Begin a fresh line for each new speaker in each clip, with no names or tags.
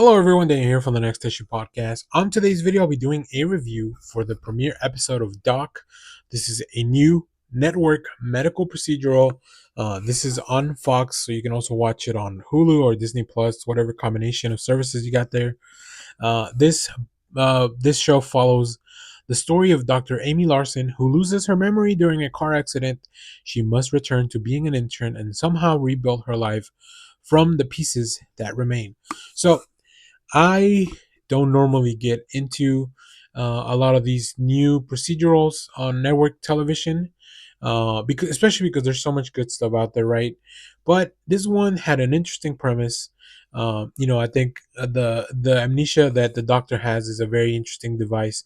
Hello everyone, Daniel here from the Next Issue Podcast. On today's video, I'll be doing a review for the premiere episode of Doc. This is a new network medical procedural. This is on Fox, so you can also watch it on Hulu or Disney Plus, whatever combination of services you got there. This show follows the story of Dr. Amy Larson, who loses her memory during a car accident. She must return to being an intern and somehow rebuild her life from the pieces that remain. So I don't normally get into a lot of these new procedurals on network television, because especially because there's so much good stuff out there, right? But this one had an interesting premise. I think the amnesia that the doctor has is a very interesting device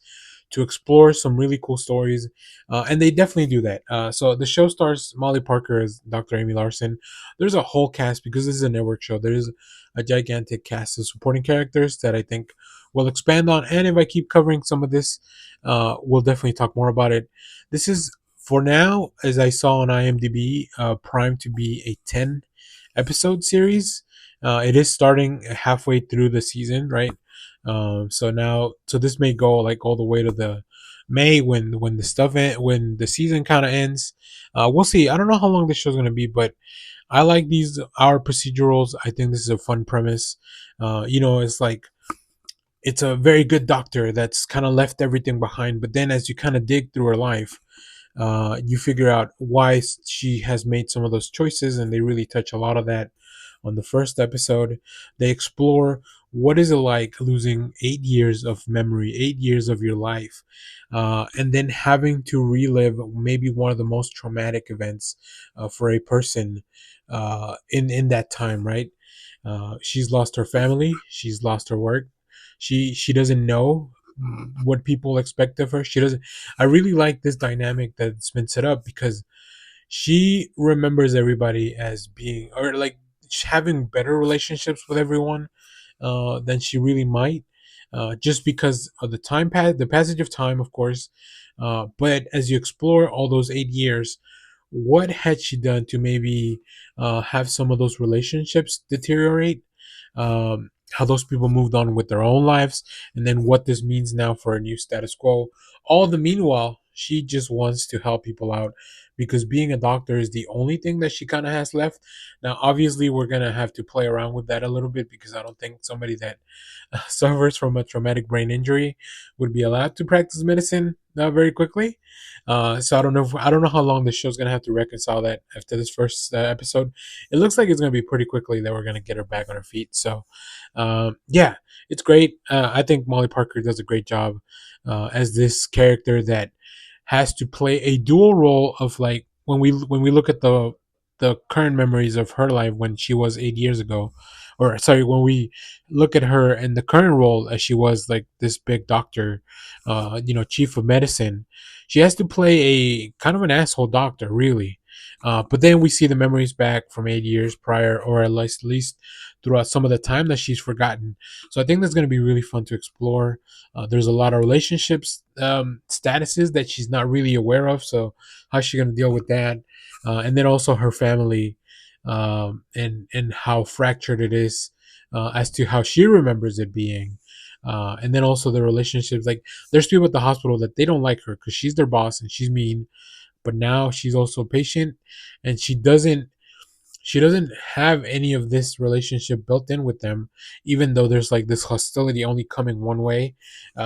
to explore some really cool stories, and they definitely do that. So the show stars Molly Parker as Dr. Amy Larson. There's a whole cast because this is a network show. There's a gigantic cast of supporting characters that I think we'll expand on. And if I keep covering some of this, we'll definitely talk more about it. This is, for now, as I saw on IMDb, primed to be a 10 episode series. It is starting halfway through the season, right? So this may go like all the way to the May when the season kind of ends. We'll see. I don't know how long this show's gonna be, but I like these hour procedurals. I think this is a fun premise. It's like it's a very good doctor that's kind of left everything behind, but then as you kind of dig through her life, you figure out why she has made some of those choices, and they really touch a lot of that on the first episode. They explore what is it like losing 8 years of memory, 8 years of your life, and then having to relive maybe one of the most traumatic events for a person in that time, right? She's lost her family, she's lost her work, she doesn't know what people expect of her. She doesn't. I really like this dynamic that's been set up because she remembers everybody as being, or like having better relationships with everyone than she really might, just because of the passage of time, of course. But as you explore all those 8 years, what had she done to maybe have some of those relationships deteriorate? How those people moved on with their own lives, and then what this means now for a new status quo. All the meanwhile, she just wants to help people out because being a doctor is the only thing that she kind of has left. Now, obviously, we're gonna have to play around with that a little bit because I don't think somebody that suffers from a traumatic brain injury would be allowed to practice medicine very quickly. So I don't know how long the show's gonna have to reconcile that after this first episode. It looks like it's gonna be pretty quickly that we're gonna get her back on her feet. So, yeah, it's great. I think Molly Parker does a great job as this character that has to play a dual role of, like, when we look at the current memories of her life when she was 8 years ago, or sorry, when we look at her in the current role as she was like this big doctor, chief of medicine. She has to play a kind of an asshole doctor, really. But then we see the memories back from 8 years prior, or at least throughout some of the time that she's forgotten. So I think that's going to be really fun to explore. There's a lot of relationships statuses that she's not really aware of. So how's she going to deal with that? And then also her family, and how fractured it is, as to how she remembers it being. And then also the relationships. Like, there's people at the hospital that they don't like her because she's their boss and she's mean, but now she's also patient, and she doesn't have any of this relationship built in with them, even though there's like this hostility only coming one way.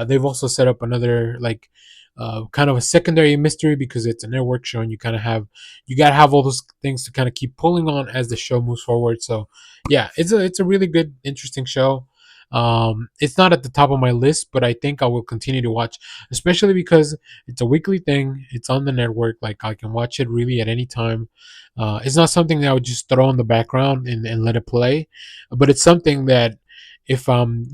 They've also set up another, like, kind of a secondary mystery because it's a network show, and you gotta have all those things to kind of keep pulling on as the show moves forward. So yeah, it's a really good, interesting show. It's not at the top of my list, but I think I will continue to watch, especially because it's a weekly thing. It's on the network. Like, I can watch it really at any time. It's not something that I would just throw in the background and let it play, but it's something that if I'm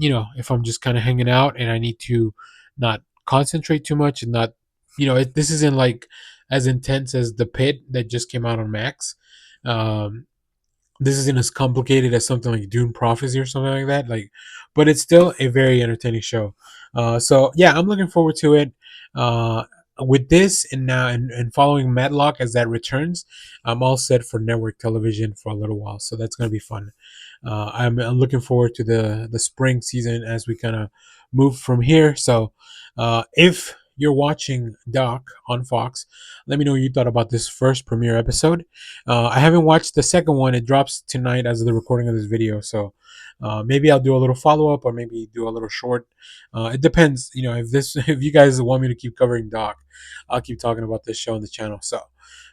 just kind of hanging out and I need to not concentrate too much and not, this isn't like as intense as The Pit that just came out on Max. Um, this isn't as complicated as something like Dune Prophecy or something like that. Like, but it's still a very entertaining show. So yeah, I'm looking forward to it. Uh, with this and now and following Matlock as that returns, I'm all set for network television for a little while. So that's gonna be fun. I'm looking forward to the spring season as we kind of move from here. So if you're watching Doc on Fox, let me know what you thought about this first premiere episode. I haven't watched the second one. It drops tonight as of the recording of this video. So maybe I'll do a little follow up or maybe do a little short. It depends. If this if you guys want me to keep covering Doc, I'll keep talking about this show on the channel. So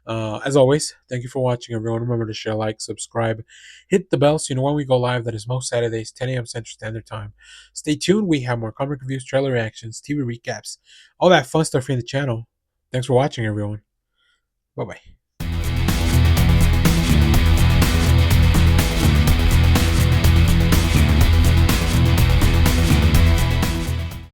as always, thank you for watching, everyone. Remember to share, like, subscribe, hit the bell so you know when we go live. That is most Saturdays, 10 a.m. Central Standard Time. Stay tuned. We have more comic reviews, trailer reactions, TV recaps, all that fun stuff here in the channel. Thanks for watching, everyone. Bye bye.